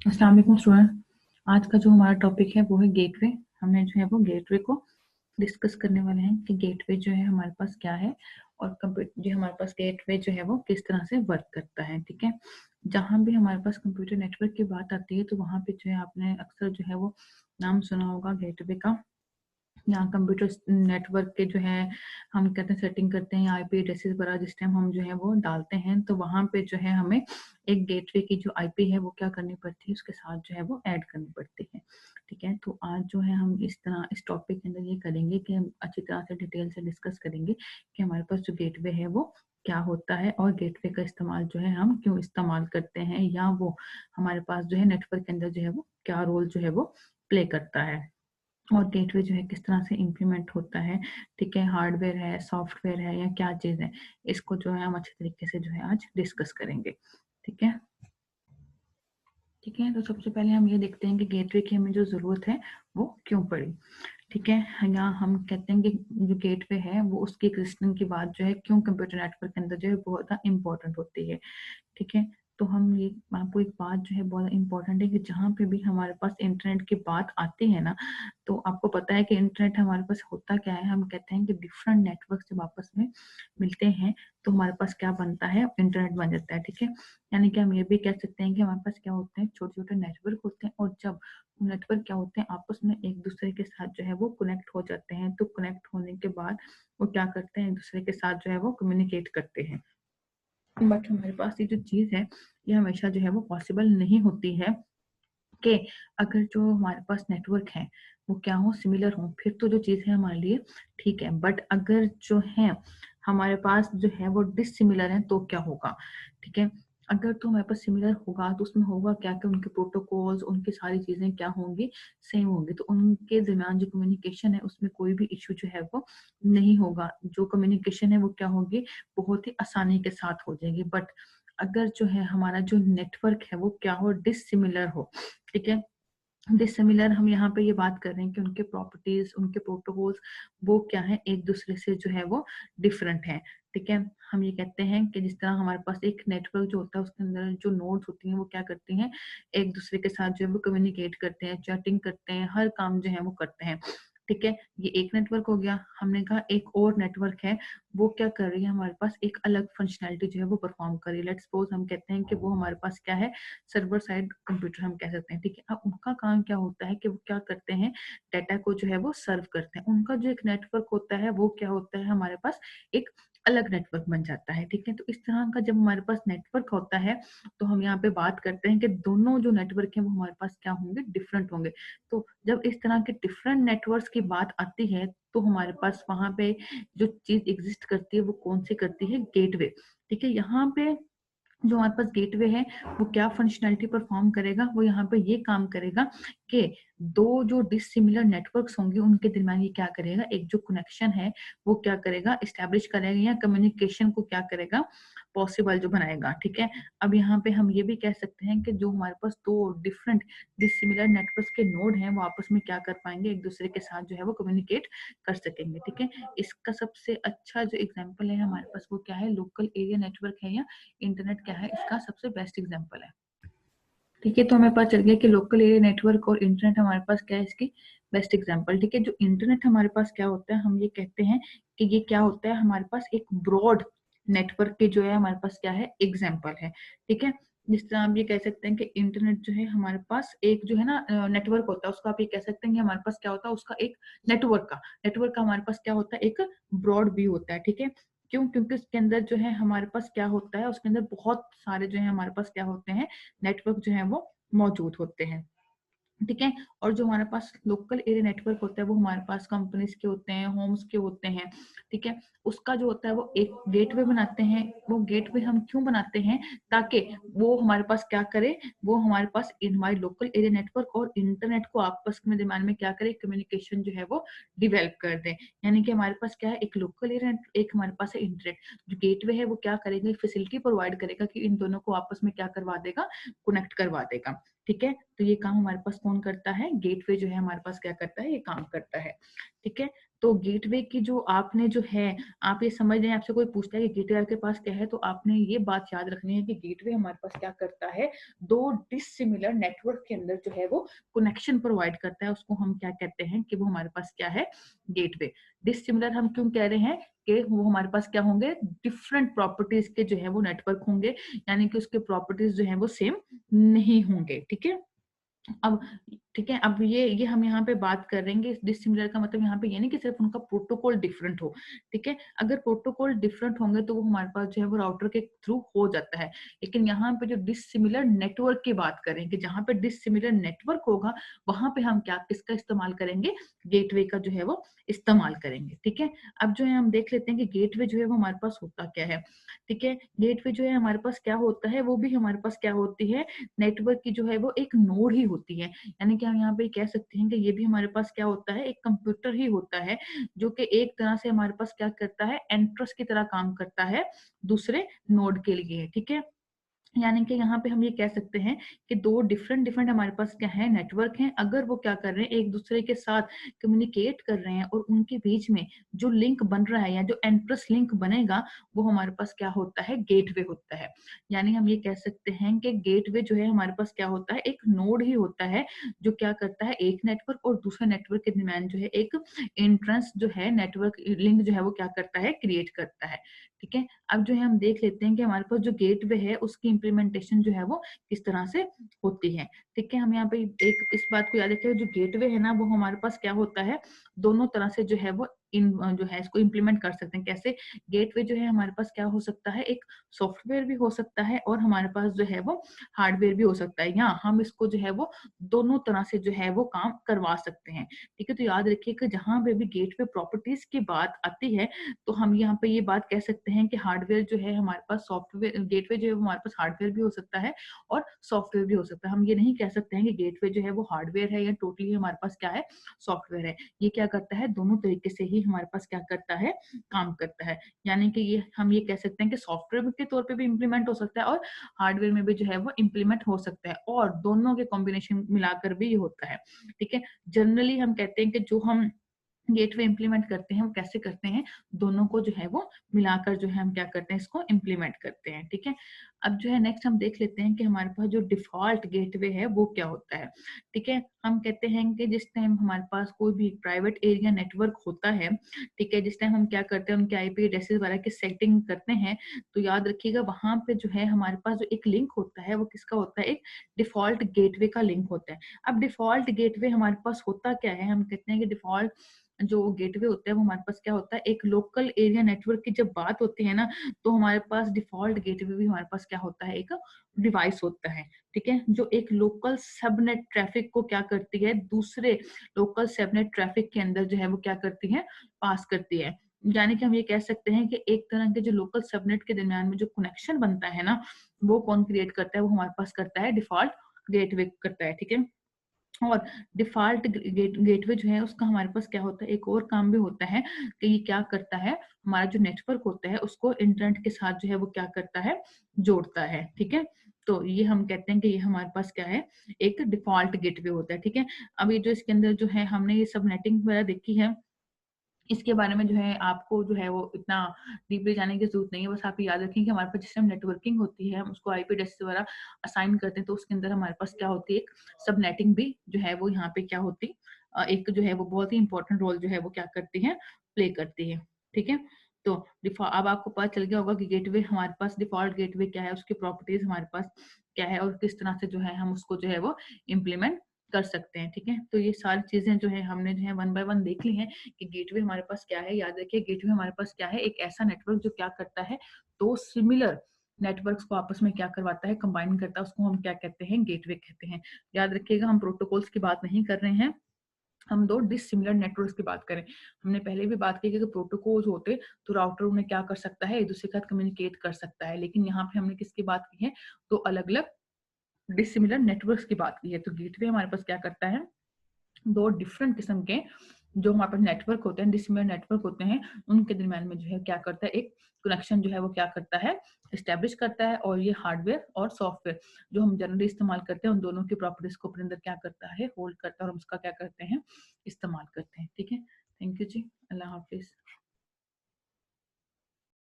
अस्सलाम वालेकुम स्टूडेंट। आज का जो हमारा टॉपिक है वो है गेटवे। हमने जो है वो गेटवे को डिस्कस करने वाले हैं कि गेटवे जो है हमारे पास क्या है और कंप्यूटर जो हमारे पास गेटवे जो है वो किस तरह से वर्क करता है। ठीक है, जहाँ भी हमारे पास कंप्यूटर नेटवर्क की बात आती है तो वहाँ पे जो है आपने अक्सर जो है वो नाम सुना होगा गेटवे का। यहाँ कंप्यूटर नेटवर्क के जो है हम कहते हैं सेटिंग करते हैं आईपी एड्रेसेस वगैरह जिस टाइम हम जो है वो डालते हैं तो वहाँ पे जो है हमें एक गेटवे की जो आईपी है वो क्या करनी पड़ती है, उसके साथ जो है वो ऐड करनी पड़ती है। ठीक है, तो आज जो है हम इस तरह इस टॉपिक के अंदर ये करेंगे कि हम अच्छी तरह से डिटेल से डिस्कस करेंगे कि हमारे पास जो गेटवे है वो क्या होता है और गेटवे का इस्तेमाल जो है हम क्यों इस्तेमाल करते हैं, या वो हमारे पास जो है नेटवर्क के अंदर जो है वो क्या रोल जो है वो प्ले करता है और गेटवे जो है किस तरह से इम्प्लीमेंट होता है। ठीक है, हार्डवेयर है, सॉफ्टवेयर है, या क्या चीज़ है, इसको जो है हम अच्छे तरीके से जो है आज डिस्कस करेंगे। ठीक है, ठीक है, तो सबसे पहले हम ये देखते हैं कि गेटवे की हमें जो ज़रूरत है वो क्यों पड़ी। ठीक है, यहाँ हम कहते हैं कि जो गेटवे है वो उसकी एग्जिस्टेंस की बात जो है क्यों कंप्यूटर नेटवर्क के अंदर जो है बहुत ज़्यादा इंपॉर्टेंट होती है। ठीक है, तो हम ये आपको एक बात जो है बहुत इंपॉर्टेंट है कि जहाँ पे भी हमारे पास इंटरनेट की बात आती है ना, तो आपको पता है कि इंटरनेट हमारे पास होता क्या है। हम कहते हैं कि डिफरेंट नेटवर्क जब आपस में मिलते हैं तो हमारे पास क्या बनता है, इंटरनेट बन जाता है। ठीक है, यानी कि हम ये भी कह सकते हैं कि हमारे पास क्या होते हैं, छोटे छोटे नेटवर्क होते हैं और जब नेटवर्क क्या होते हैं आपस में एक दूसरे के साथ जो है वो कनेक्ट हो जाते हैं, तो कनेक्ट होने के बाद वो क्या करते हैं, एक दूसरे के साथ जो है वो कम्युनिकेट करते हैं। बट हमारे पास ये जो चीज़ है ये हमेशा जो है वो पॉसिबल नहीं होती है कि अगर जो हमारे पास नेटवर्क है वो क्या हो, सिमिलर हो, फिर तो जो चीज़ है हमारे लिए ठीक है। बट अगर जो है हमारे पास जो है वो डिसिमिलर है तो क्या होगा। ठीक है, अगर तो हमारे पास सिमिलर होगा तो उसमें होगा क्या कि उनके प्रोटोकॉल्स, उनकी सारी चीजें क्या होंगी, सेम होंगी, तो उनके दरमियान जो कम्युनिकेशन है उसमें कोई भी इश्यू जो है वो नहीं होगा। जो कम्युनिकेशन है वो क्या होगी, बहुत ही आसानी के साथ हो जाएगी। बट अगर जो है हमारा जो नेटवर्क है वो क्या हो, डिसिमिलर हो। ठीक है, डिसिमिलर हम यहाँ पे ये बात कर रहे हैं कि उनके प्रॉपर्टीज, उनके प्रोटोकॉल्स वो क्या है, एक दूसरे से जो है वो डिफरेंट है। ठीक है, हम ये कहते हैं कि जिस तरह हमारे पास एक नेटवर्क जो होता है उसके अंदर जो नोड्स होती हैं वो क्या करती हैं, एक दूसरे के साथ जो है वो कम्युनिकेट करते हैं, चैटिंग करते हैं, हर काम जो है वो करते हैं। ठीक है, ये एक नेटवर्क हो गया। हमने कहा एक और नेटवर्क है, वो क्या कर रही है, हमारे पास एक अलग फंक्शनैलिटी जो है वो परफॉर्म कर रही है। लेट्स सपोज हम कहते हैं कि वो हमारे पास क्या है, सर्वर साइड कंप्यूटर हम कह सकते हैं। ठीक है, अब उनका काम क्या होता है कि वो क्या करते हैं, डाटा को जो है वो सर्व करते हैं। उनका जो एक नेटवर्क होता है वो क्या होता है, हमारे पास एक अलग नेटवर्क बन जाता है। ठीक है, तो इस तरह का जब हमारे पास नेटवर्क होता है तो हम यहाँ पे बात करते हैं कि दोनों जो नेटवर्क हैं वो हमारे पास क्या होंगे, डिफरेंट होंगे। तो जब इस तरह के डिफरेंट नेटवर्क्स की बात आती है तो हमारे पास वहां पे जो चीज एग्जिस्ट करती है वो कौन सी करती है, गेटवे। ठीक है, यहाँ पे जो हमारे पास गेटवे है वो क्या फंक्शनैलिटी परफॉर्म करेगा, वो यहाँ पे ये काम करेगा कि दो जो डिसिमिलर नेटवर्क्स होंगे उनके दरमियान ये क्या करेगा, एक जो कनेक्शन है वो क्या करेगा, इस्टेब्लिश करेगा, या कम्युनिकेशन को क्या करेगा, पॉसिबल जो बनाएगा। ठीक है, अब यहाँ पे हम ये भी कह सकते हैं कि जो हमारे पास दो डिफरेंट डिसिमिलर नेटवर्क्स के नोड हैं वो आपस में क्या कर पाएंगे, एक दूसरे के साथ जो है वो कम्युनिकेट कर सकेंगे। ठीक है, इसका सबसे अच्छा जो एग्जाम्पल है हमारे पास वो क्या है, लोकल एरिया नेटवर्क है, या इंटरनेट क्या है, इसका सबसे बेस्ट एग्जांपल है। ठीक है, तो हमें पता चल गया कि लोकल एरिया नेटवर्क और इंटरनेट हमारे पास क्या है, इसकी बेस्ट एग्जांपल। ठीक है, जो इंटरनेट हमारे पास क्या होता है, हम ये कहते हैं कि ये क्या होता है, हमारे पास एक ब्रॉड नेटवर्क के जो है हमारे पास क्या है, एग्जाम्पल है। ठीक है, जिस तरह आप ये कह सकते हैं कि इंटरनेट जो है हमारे पास एक जो है ना नेटवर्क होता है, उसका आप ये कह सकते हैं कि हमारे पास क्या होता है, उसका एक नेटवर्क का हमारे पास क्या होता है, एक ब्रॉड व्यू होता है। ठीक है, क्यों, क्योंकि उसके अंदर जो है हमारे पास क्या होता है, उसके अंदर बहुत सारे जो है हमारे पास क्या होते हैं, नेटवर्क जो है वो मौजूद होते हैं। ठीक है, और जो हमारे पास लोकल एरिया नेटवर्क होता है वो हमारे पास कंपनीज के होते हैं, होम्स के होते हैं। ठीक है, उसका जो होता है वो एक गेटवे बनाते हैं। वो गेटवे हम क्यों बनाते हैं, ताकि वो हमारे पास क्या करे, वो हमारे पास हमारे लोकल एरिया नेटवर्क और इंटरनेट को आपस में दरमियान में क्या करे, कम्युनिकेशन जो है वो डिवेल्प कर दे। यानी कि हमारे पास क्या है, एक लोकल एरिया, एक हमारे पास है इंटरनेट। जो गेटवे है वो क्या करेगा, फैसिलिटी प्रोवाइड करेगा कि इन दोनों को आपस में क्या करवा देगा, कनेक्ट करवा देगा। ठीक है। तो ये काम हमारे पास कौन करता है, गेटवे जो है हमारे पास क्या करता है, ये काम करता है। ठीक है। तो गेटवे की जो आपने जो है, आप ये समझ रहे हैं, आपसे कोई पूछता है कि गेटवे आपके पास क्या है, तो आपने ये बात याद रखनी है कि गेटवे हमारे पास क्या करता है, दो डिसिमिलर नेटवर्क के अंदर जो है वो कनेक्शन प्रोवाइड करता है। उसको हम क्या कहते हैं कि वो हमारे पास क्या है, गेटवे। डिसिमिलर हम क्यों कह रहे हैं कि वो हमारे पास क्या होंगे, डिफरेंट प्रॉपर्टीज के जो है वो नेटवर्क होंगे, यानी कि उसके प्रॉपर्टीज जो है वो सेम नहीं होंगे। ठीक है। अब ठीक है, अब ये हम यहाँ पे बात करेंगे डिसिमिलर का मतलब यहाँ पे ये नहीं कि सिर्फ उनका प्रोटोकॉल डिफरेंट हो। ठीक है। अगर प्रोटोकॉल डिफरेंट होंगे तो वो हमारे पास जो है वो राउटर के थ्रू हो जाता है। लेकिन यहाँ पे जो डिसिमिलर नेटवर्क की बात करें कि जहाँ पे डिसिमिलर नेटवर्क होगा, वहां पे हम क्या किसका इस्तेमाल करेंगे, गेटवे का जो है वो इस्तेमाल करेंगे। ठीक है। अब जो है हम देख लेते हैं कि गेटवे जो है वो हमारे पास होता क्या है। ठीक है। गेटवे जो है हमारे पास क्या होता है, वो भी हमारे पास क्या होती है, नेटवर्क की जो है वो एक नोड ही होती है। यानी कि हम यहाँ पे कह सकते हैं कि ये भी हमारे पास क्या होता है, एक कंप्यूटर ही होता है, जो कि एक तरह से हमारे पास क्या करता है, एंट्रेंस की तरह काम करता है दूसरे नोड के लिए। ठीक है। यानी कि यहाँ पे हम ये कह सकते हैं कि दो डिफरेंट डिफरेंट हमारे पास क्या है, नेटवर्क हैं। अगर वो क्या कर रहे हैं, एक दूसरे के साथ कम्युनिकेट कर रहे हैं और उनके बीच में जो लिंक बन रहा है या जो एंट्रेंस लिंक बनेगा, वो हमारे पास क्या होता है, गेटवे होता है। यानी हम ये कह सकते हैं कि गेटवे जो है हमारे पास क्या होता है, एक नोड ही होता है, जो क्या करता है, एक नेटवर्क और दूसरे नेटवर्क के दरमियान जो है एक एंट्रेंस जो है, नेटवर्क लिंक जो है वो क्या करता है, क्रिएट करता है। ठीक है। अब जो है हम देख लेते हैं कि हमारे पास जो गेटवे है उसकी इम्प्लीमेंटेशन जो है वो किस तरह से होती है। ठीक है। हम यहाँ पे एक इस बात को याद रखें, जो गेटवे है ना वो हमारे पास क्या होता है, दोनों तरह से जो है वो इन जो है इसको इम्प्लीमेंट कर सकते हैं। कैसे, गेटवे जो है हमारे पास क्या हो सकता है, एक सॉफ्टवेयर भी हो सकता है और हमारे पास जो है वो हार्डवेयर भी हो सकता है, या हम इसको जो है वो दोनों तरह से जो है वो काम करवा सकते हैं। ठीक है। तो याद रखिए कि जहां पे भी गेटवे प्रॉपर्टीज की बात आती है, तो हम यहाँ पे ये बात कह सकते हैं कि हार्डवेयर जो है हमारे पास, सॉफ्टवेयर गेटवे जो है हमारे पास हार्डवेयर भी हो सकता है और सॉफ्टवेयर भी हो सकता है। हम ये नहीं कह सकते हैं कि गेटवे जो है वो हार्डवेयर है या टोटली हमारे पास क्या है, सॉफ्टवेयर है। ये क्या करता है, दोनों तरीके से ही हमारे पास क्या करता है, काम करता है। यानी कि ये हम ये कह सकते हैं कि सॉफ्टवेयर के तौर पे भी इम्प्लीमेंट हो सकता है और हार्डवेयर में भी जो है वो इम्प्लीमेंट हो सकता है, और दोनों के कॉम्बिनेशन मिलाकर भी ये होता है। ठीक है। जनरली हम कहते हैं कि जो हम गेटवे इंप्लीमेंट करते हैं वो कैसे करते हैं, दोनों को जो है वो मिलाकर जो है हम क्या करते हैं, इसको इंप्लीमेंट करते हैं। ठीक है। अब जो है नेक्स्ट हम देख लेते हैं कि हमारे पास जो डिफॉल्ट गेटवे है वो क्या होता है। ठीक है। हम कहते हैं कि जिस टाइम हमारे पास कोई भी प्राइवेट एरिया नेटवर्क होता है, ठीक है, जिस टाइम हम क्या करते हैं, उनके आईपी एड्रेसेस वगैरह की सेटिंग करते हैं, तो याद रखिएगा वहां पे जो है हमारे पास जो एक लिंक होता है वो किसका होता है, एक डिफॉल्ट गेटवे का लिंक होता है। अब डिफॉल्ट गेटवे हमारे पास होता क्या है, हम कहते हैं कि डिफॉल्ट जो गेटवे होता है वो हमारे पास क्या होता है, एक लोकल एरिया नेटवर्क की जब बात होती है ना, तो हमारे पास डिफॉल्ट गेटवे भी हमारे पास क्या होता है, एक डिवाइस होता है। ठीक है। जो एक लोकल सबनेट ट्रैफिक को क्या करती है, दूसरे लोकल सबनेट ट्रैफिक के अंदर जो है वो क्या करती है, पास करती है। यानी कि हम ये कह सकते हैं कि एक तरह के जो लोकल सबनेट के दरमियान में जो कनेक्शन बनता है ना, वो कौन क्रिएट करता है, वो हमारे पास करता है डिफॉल्ट गेटवे करता है। ठीक है। और डिफॉल्ट गेटवे जो है उसका हमारे पास क्या होता है, एक और काम भी होता है कि ये क्या करता है, हमारा जो नेटवर्क होता है उसको इंटरनेट के साथ जो है वो क्या करता है, जोड़ता है। ठीक है। तो ये हम कहते हैं कि ये हमारे पास क्या है, एक डिफॉल्ट गेटवे होता है। ठीक है। अब ये जो इसके अंदर जो है हमने ये सब नेटिंग वगैरह देखी है, इसके बारे में जो है आपको जो है वो इतना डीपली जाने की जरूरत नहीं है। बस आप याद रखें कि हमारे पास जिस टाइम नेटवर्किंग होती है, हम उसको आईपी एड्रेस वगैरह असाइन करते हैं, तो उसके अंदर हमारे पास क्या होती है, एक सबनेटिंग भी जो है वो यहाँ पे क्या होती, एक जो है वो बहुत ही इंपॉर्टेंट रोल जो है वो क्या करती है, प्ले करती है। ठीक है। तो अब आपको पता चल गया होगा कि गेटवे हमारे पास, डिफॉल्ट गेटवे क्या है, उसकी प्रॉपर्टीज हमारे पास क्या है और किस तरह से जो है हम उसको जो है वो इम्प्लीमेंट कर सकते हैं। ठीक है। तो ये सारी चीजें जो है हमने जो है वन बाय वन देख ली हैं कि गेटवे हमारे पास क्या है। याद रखिए गेटवे हमारे पास क्या है, एक ऐसा नेटवर्क जो क्या करता है, दो सिमिलर नेटवर्क्स को आपस में क्या करवाता है, कंबाइन करता है, उसको हम क्या कहते हैं, गेटवे कहते हैं। याद रखिएगा हम प्रोटोकॉल्स की बात नहीं कर रहे हैं, हम दो डिसिमिलर नेटवर्क्स की बात करें। हमने पहले भी बात की कि प्रोटोकॉल्स होते तो राउटर उन्हें क्या कर सकता है, एक दूसरे के साथ कम्युनिकेट कर सकता है, लेकिन यहाँ पे हमने किसकी बात की है, तो अलग अलग डिसिमिलर नेटवर्क्स की बात की है। तो गेटवे हमारे पास क्या करता है, दो डिफरेंट किस्म के जो हमारे पास नेटवर्क होते हैं, डिसिमिलर नेटवर्क होते हैं, उनके दरमियान में जो है क्या करता है, एक कनेक्शन जो है वो क्या करता है, एस्टेब्लिश करता है। और ये हार्डवेयर और सॉफ्टवेयर जो हम जनरली इस्तेमाल करते हैं, उन दोनों की प्रॉपर्टीज को अपने अंदर क्या करता है, होल्ड करता है, और हम उसका क्या करते हैं, इस्तेमाल करते हैं। ठीक है, thank you ji, Allah Hafiz.